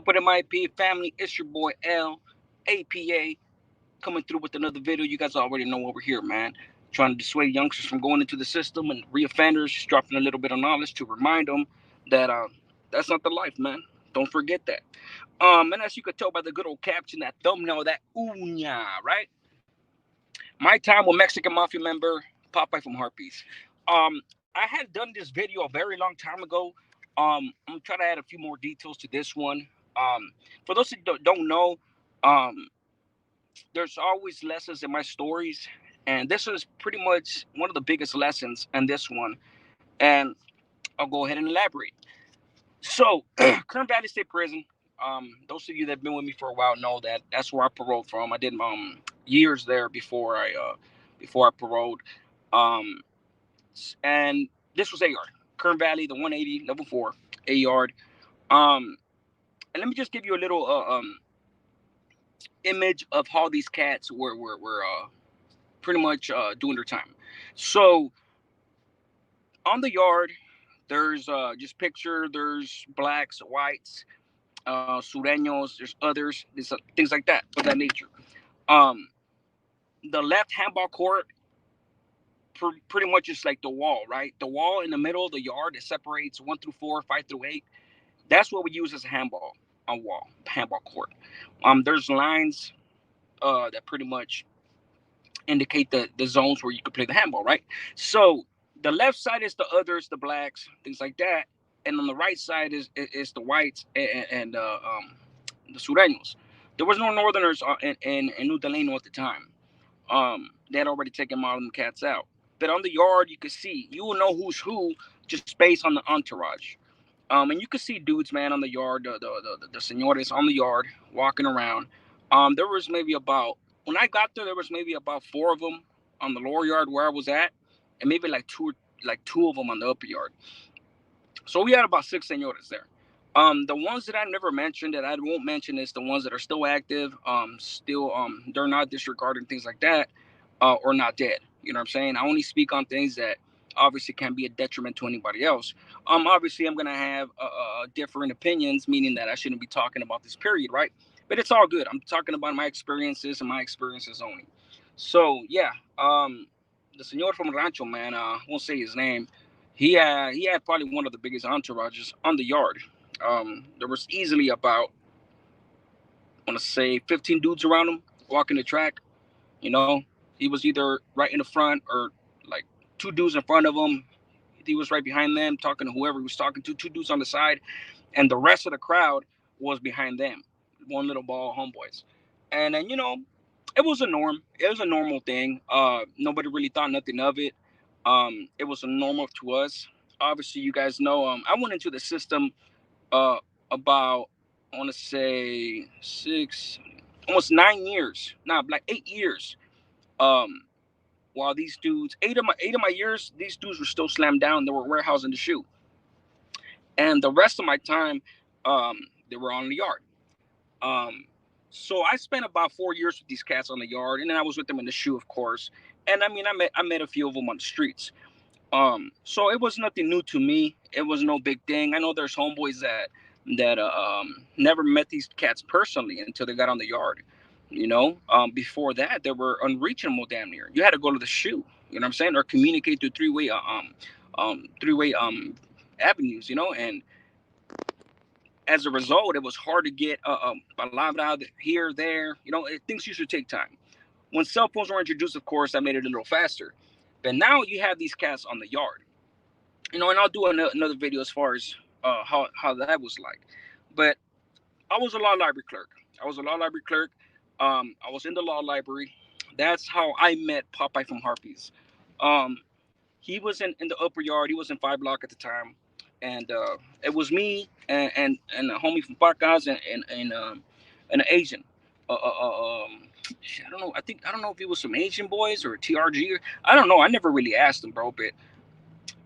up with MIP family? It's your boy L, APA, coming through with another video. You guys already know over here, man. Trying to dissuade youngsters from going into the system and reoffenders, just dropping a little bit of knowledge to remind them that that's not the life, man. Don't forget that. And as you could tell by the good old caption, that thumbnail, that uña, right? My time with Mexican Mafia member Popeye from Harpys. I had done this video a very long time ago. I'm trying to add a few more details to this one. For those that don't know, um, there's always lessons in my stories, and this is pretty much one of the biggest lessons in this one. And I'll go ahead and elaborate. So, Kern Valley State Prison. Those of you that have been with me for a while know that that's where I paroled from. I did years there before I paroled. Um, and this was A-Yard, Kern Valley, the 180 level 4 A-Yard. And let me just give you a little image of how these cats were pretty much doing their time. So on the yard, there's just picture there's blacks, whites, sureños, there's others, things like that of that nature. Um, the left handball court pretty much is like the wall, right? The wall in the middle of the yard that separates 1 through 4, 5 through 8. That's what we use as a handball on wall, handball court. There's lines that pretty much indicate the zones where you could play the handball, right? So the left side is the others, the blacks, things like that, and on the right side is the whites and the sureños. There was no northerners in New Delano at the time. They had already taken all them cats out. But on the yard, you could see, you will know who's who just based on the entourage. And you could see dudes, man, on the yard, the senores on the yard walking around. There was maybe about, when I got there, there was maybe about 4 of them on the lower yard where I was at, and maybe like two of them on the upper yard. So we had about 6 senores there. The ones that I never mentioned that I won't mention is the ones that are still active, still they're not disregarding things like that, or not dead. You know what I'm saying? I only speak on things that obviously can be a detriment to anybody else. Obviously I'm gonna have different opinions, meaning that I shouldn't be talking about this period, right? But it's all good. I'm talking about my experiences and my experiences only. So yeah, the senor from Rancho, man, won't say his name. He had probably one of the biggest entourages on the yard. There was easily about, I want to say, 15 dudes around him walking the track. You know, he was either right in the front or like 2 dudes in front of him. He was right behind them talking to whoever he was talking to. 2 dudes on the side, and the rest of the crowd was behind them. One little ball homeboys, and then it was a norm. It was a normal thing. Nobody really thought nothing of it. It was a normal to us. Obviously, you guys know. I went into the system uh about, I want to say, almost 9 years. Nah, like 8 years. Um, while these dudes, eight of my years, these dudes were still slammed down. They were warehousing the shoe, and the rest of my time, um, they were on the yard. Um, so I spent about 4 years with these cats on the yard, and then I was with them in the shoe, of course. And I mean, I met a few of them on the streets. So it was nothing new to me. It was no big thing. I know there's homeboys that never met these cats personally until they got on the yard. Before that, they were unreachable damn near. You had to go to the shoe. You know what I'm saying, or communicate through three-way avenues. And as a result, it was hard to get palabra here, there. Things used to take time. When cell phones were introduced, of course, that made it a little faster. But now you have these cats on the yard. And I'll do another video as far as how that was like. But I was a law library clerk. I was a law library clerk. I was in the law library. That's how I met Popeye from Harpys. Um, he was in the upper yard. He was in 5 block at the time, and it was me and a homie from Pacas and an Asian. I don't know. I don't know if he was some Asian boys or TRG. I don't know. I never really asked him, bro. But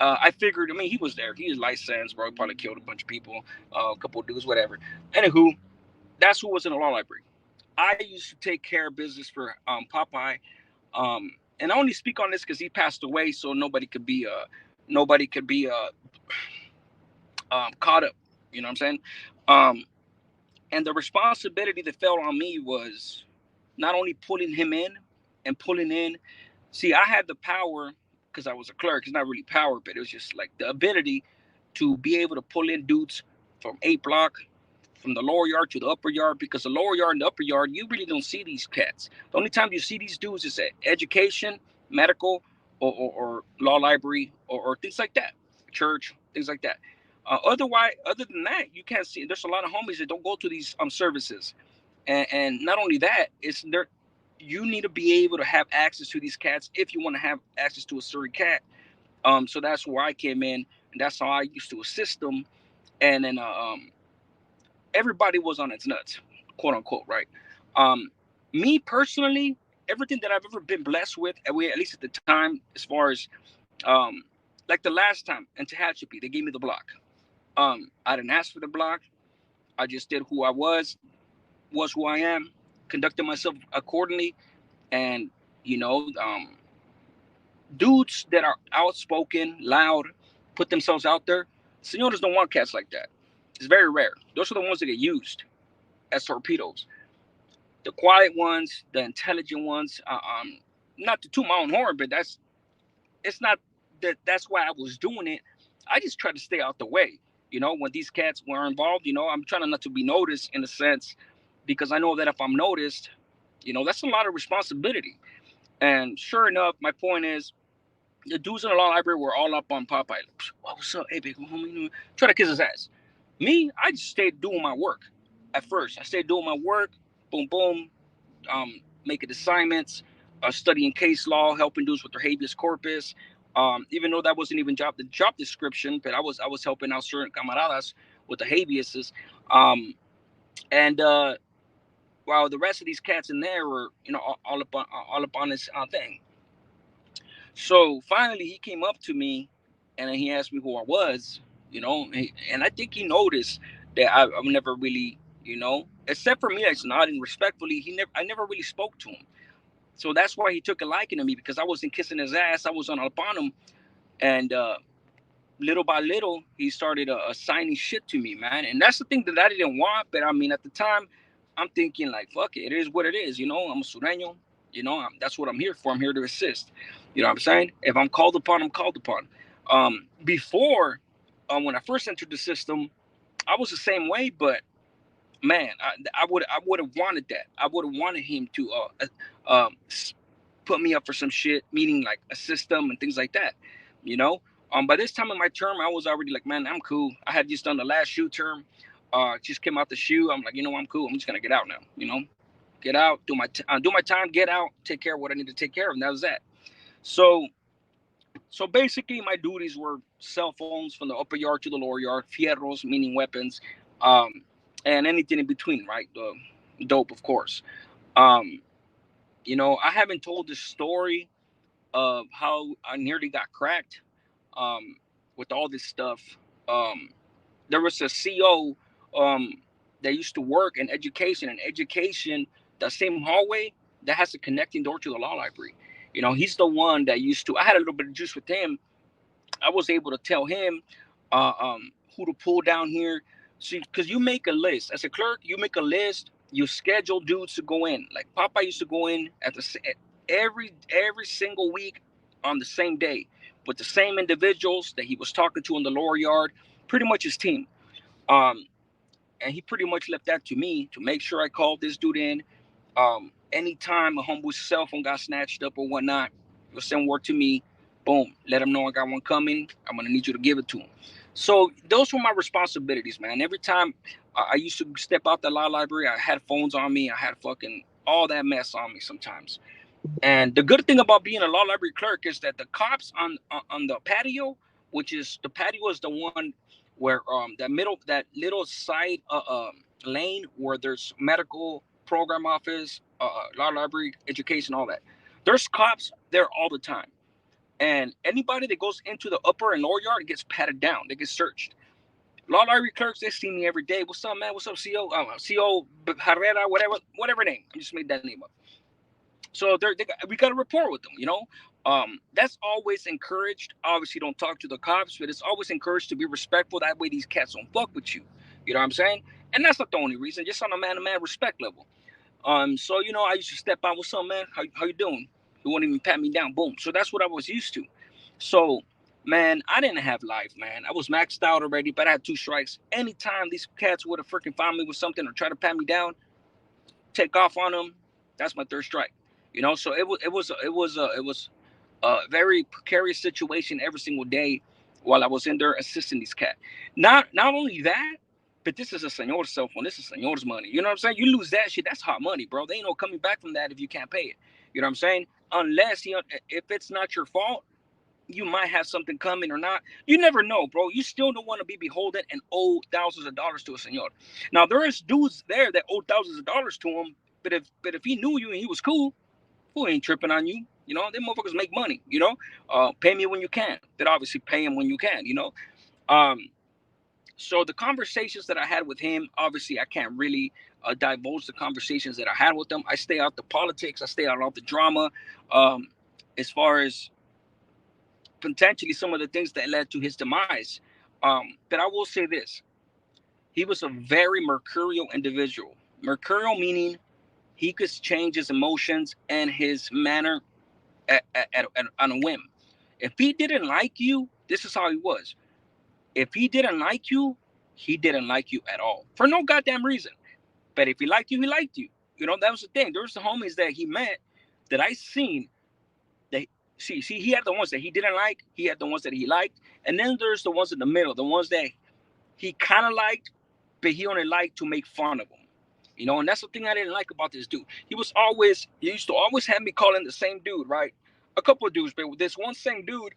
I figured. I mean, he was there. He was licensed, bro. He probably killed a bunch of people, a couple of dudes, whatever. Anywho, that's who was in the law library. I used to take care of business for Popeye. And I only speak on this because he passed away, so nobody could be caught up. You know what I'm saying? Um, And the responsibility that fell on me was not only pulling him in and pulling in. See, I had the power because I was a clerk. It's not really power, but it was just like the ability to be able to pull in dudes from 8 block, from the lower yard to the upper yard, because the lower yard and the upper yard, you really don't see these cats. The only time you see these dudes is at education, medical, or law library, or things like that, church, things like that. Otherwise, other than that, you can't see. There's a lot of homies that don't go to these services, and not only that, it's there. You need to be able to have access to these cats if you want to have access to a certain cat. So that's where I came in, and that's how I used to assist them. And then everybody was on its nuts, quote unquote, right? Um, Me personally, everything that I've ever been blessed with, at least at the time, as far as um, like the last time in Tehachapi, they gave me the block. I didn't ask for the block. I just did who I was who I am, conducted myself accordingly, and you know, dudes that are outspoken, loud, put themselves out there. Senores don't want cats like that. It's very rare. Those are the ones that get used as torpedoes. The quiet ones, the intelligent ones. Not to toot my own horn, but it's not that. That's why I was doing it. I just try to stay out the way. When these cats were involved, I'm trying not to be noticed in a sense, because I know that if I'm noticed, that's a lot of responsibility. And sure enough, my point is, the dudes in the law library were all up on Popeye. What's up? Hey, big homie. Try to kiss his ass. Me, I just stayed doing my work. At first, I stayed doing my work. Boom, boom. Making assignments, studying case law, helping dudes with their habeas corpus. Even though that wasn't even the job description, but I was helping out certain camaradas with the habeases. And while the rest of these cats in there were, all up on this thing. So finally, he came up to me, and he asked me who I was, and I think he noticed that I've never really, except for me, like nodding respectfully. I never really spoke to him. So that's why he took a liking to me, because I wasn't kissing his ass. I was on up on him, and little by little, he started assigning shit to me, man. And that's the thing that I didn't want. But I mean, at the time, I'm thinking like, fuck it, it is what it is. I'm a sureño. That's what I'm here for. I'm here to assist. You know what I'm saying? If I'm called upon, I'm called upon. Before, when I first entered the system, I was the same way, but man, I would have wanted that. I would have wanted him to put me up for some shit, meaning like a system and things like that. You know. By this time in my term, I was already like, man, I'm cool. I had just done the last shoe term. Just came out the shoe. I'm like, I'm cool. I'm just gonna get out now. Get out, do my time, get out, take care of what I need to take care of, and that was that. So, so basically, my duties were cell phones from the upper yard to the lower yard, fierros meaning weapons, um, and anything in between, right? Dope, of course. Um, I haven't told the story of how I nearly got cracked um, with all this stuff. Um, there was a CO that used to work in education, the same hallway that has a connecting door to the law library. He's the one that used to. I had a little bit of juice with him. I was able to tell him who to pull down here. See, because you make a list as a clerk, you make a list. You schedule dudes to go in. Like Popeye used to go in at every single week on the same day with the same individuals that he was talking to in the lower yard, pretty much his team. Um, and he pretty much left that to me to make sure I called this dude in. Anytime a homeboy's cell phone got snatched up or whatnot, he'll send word to me. Boom, let him know I got one coming. I'm gonna need you to give it to him. So those were my responsibilities, man. Every time I used to step out the law library, I had phones on me. I had fucking all that mess on me sometimes. And the good thing about being a law library clerk is that the cops on the patio, which is the patio is the one where that little side lane where there's medical program office, law library, education, all that. There's cops there all the time, and anybody that goes into the upper and lower yard gets patted down. They get searched. Law library clerks, they see me every day. What's up, man? What's up, CO? CO Herrera, whatever name. I just made that name up. So we got a rapport with them. That's always encouraged. Obviously, don't talk to the cops, but it's always encouraged to be respectful. That way, these cats don't fuck with you. You know what I'm saying? And that's not the only reason, just on a man-to-man respect level. So I used to step out with some man. How you doing? He wouldn't even pat me down. Boom. So that's what I was used to. So, man, I didn't have life, man. I was maxed out already, but I had two strikes. Anytime these cats would have freaking found me with something or try to pat me down, take off on them. That's my third strike. So it was a very precarious situation every single day while I was in there assisting these cats. Not only that, but this is a senor's cell phone. This is senor's money. You know what I'm saying? You lose that shit, that's hot money, bro. They ain't no coming back from that if you can't pay it. You know what I'm saying? Unless if it's not your fault, you might have something coming or not. You never know, bro. You still don't want to be beholden and owe thousands of dollars to a senor. Now there is dudes there that owe thousands of dollars to him, but if he knew you and he was cool, who ain't tripping on you? Them motherfuckers make money. Pay me when you can. But obviously pay him when you can. Um, so the conversations that I had with him, obviously I can't really divulge the conversations that I had with him. I stay out the politics. I stay out of the drama. Um, as far as potentially some of the things that led to his demise. But I will say this: he was a very mercurial individual. Mercurial meaning he could change his emotions and his manner on a whim. If he didn't like you, this is how he was. If he didn't like you, he didn't like you at all for no goddamn reason. But if he liked you, he liked you. That was the thing. There was the homies that he met that I seen that see he had the ones that he didn't like, he had the ones that he liked, and then there's the ones in the middle, the ones that he kind of liked, but he only liked to make fun of them. And that's the thing I didn't like about this dude. He used to always have me calling the same dude, right? A couple of dudes, but with this one same dude,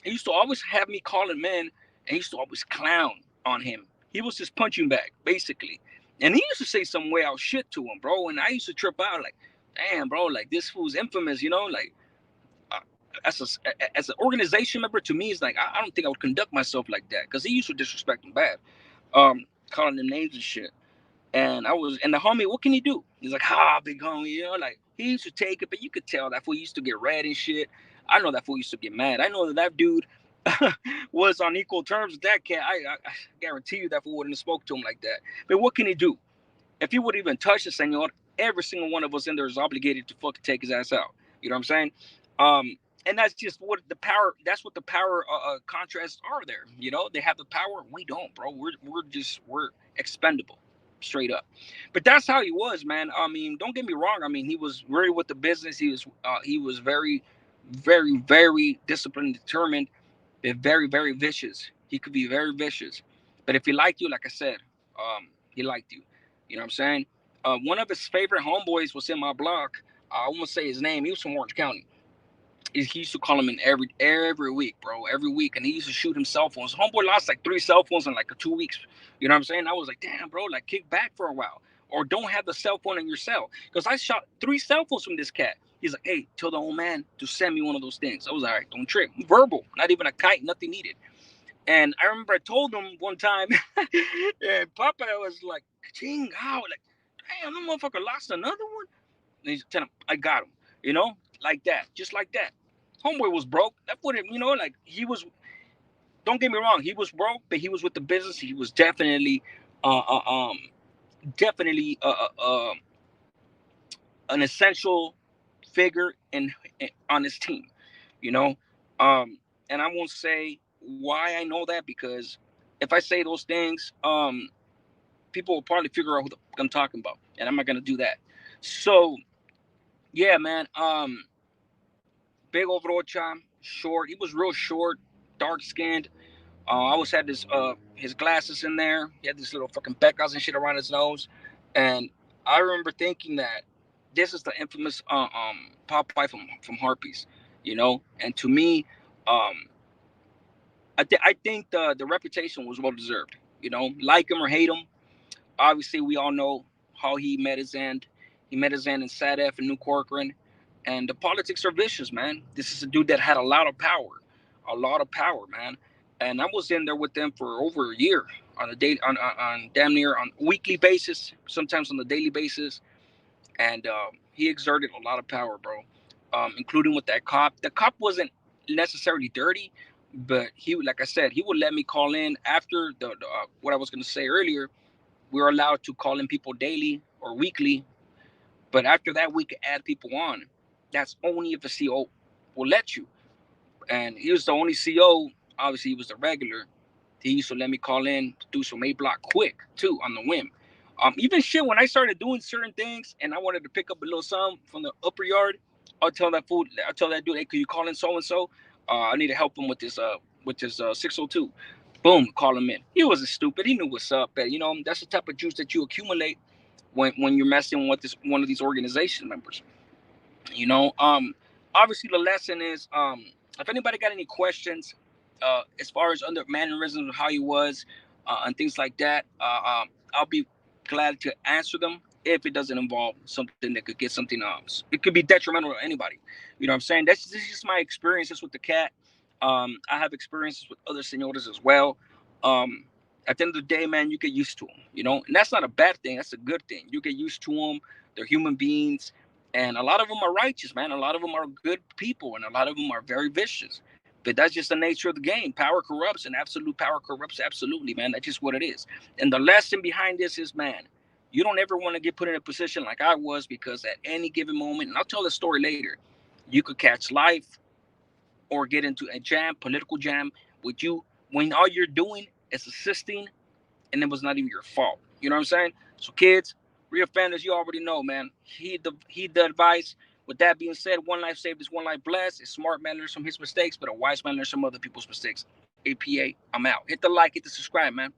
he used to always have me calling men, and he used to always clown on him. He was his punching bag, basically. And he used to say some way out shit to him, bro. And I used to trip out like, damn, bro, like this fool's infamous, like uh, as an organization member, to me, it's like I don't think I would conduct myself like that because he used to disrespect him bad, calling them names and shit. And the homie, what can he do? He's like, big homie, like he used to take it, but you could tell that fool used to get red and shit. I know that fool used to get mad. I know that dude was on equal terms with that cat. I guarantee you that fool wouldn't have spoke to him like that. But what can he do? If he would even touch the senor, every single one of us in there is obligated to fucking take his ass out. You know what I'm saying? And that's just what the power. That's what the power contrasts are there. They have the power. We don't, bro. We're expendable, straight up. But that's how he was, man. I mean, don't get me wrong. I mean, he was really with the business. He was very, very, very disciplined, determined, but very, very vicious. He could be very vicious. But if he liked you, like I said, he liked you. You know what I'm saying? One of his favorite homeboys was in my block. I won't say his name. He was from Orange County. He used to call him in every week, bro, every week, and he used to shoot him cell phones. Homeboy lost like 3 cell phones in like 2 weeks. You know what I'm saying? I was like, damn, bro, like kick back for a while, or don't have the cell phone in your cell, because I shot 3 cell phones from this cat. He's like, hey, tell the old man to send me one of those things. I was like, all right, don't trip. Verbal, not even a kite, nothing needed. And I remember I told him one time, and Popeye was like, ching, how? Like, damn, that motherfucker lost another one. And he's telling him, I got him, like that, just like that. Homeboy was broke. That put him, like he was. Don't get me wrong, he was broke, but he was with the business. He was definitely, uh, uh um, definitely an essential figure in on his team, you know. And I won't say why I know that, because if I say those things, people will probably figure out who I'm talking about, and I'm not gonna do that. So yeah, man. Big overall chime, short. He was real short, dark skinned. I always had his glasses in there. He had this little fucking beckas and shit around his nose, and I remember thinking that this is the infamous Popeye from Harpys, And to me, um, I think the reputation was well deserved. Like him or hate him, obviously we all know how he met his end. He met his end in SADF and New Corcoran, and the politics are vicious, man. This is a dude that had a lot of power, man. And I was in there with them for over a year on a day, on damn near on a weekly basis, sometimes on a daily basis. And he exerted a lot of power, bro. Including with that cop. The cop wasn't necessarily dirty. But he, like I said, he would let me call in after the what I was going to say earlier. We were allowed to call in people daily or weekly, but after that, we could add people on. That's only if the CO will let you. And he was the only CO. Obviously, he was the regular. He used to let me call in to do some A block quick too on the whim. Even shit when I started doing certain things and I wanted to pick up a little something from the upper yard, I'll tell that dude, hey, could you call in so and so? I need to help him with this 602. Boom, call him in. He wasn't stupid. He knew what's up. But that's the type of juice that you accumulate when you're messing with this one of these organization members. you know um Obviously the lesson is, if anybody got any questions as far as under mannerisms of how he was, and things like that, I'll be glad to answer them if it doesn't involve something that could get something it could be detrimental to anybody. You know what I'm saying? This is just my experiences with the cat. I have experiences with other senores as well. At the end of the day, man, you get used to them, and that's not a bad thing. That's a good thing. You get used to them. They're human beings, and a lot of them are righteous, man. A lot of them are good people, and a lot of them are very vicious. But that's just the nature of the game. Power corrupts, and absolute power corrupts absolutely, man. That's just what it is. And the lesson behind this is, man, you don't ever want to get put in a position like I was, because at any given moment, and I'll tell the story later, you could catch life or get into a jam, political jam, with you when all you're doing is assisting, and it was not even your fault. You know what I'm saying? So kids, reoffenders, you already know, man. Heed the advice. With that being said, one life saved is one life blessed. A smart man learns from his mistakes, but a wise man learns from other people's mistakes. APA, I'm out. Hit the like, hit the subscribe, man.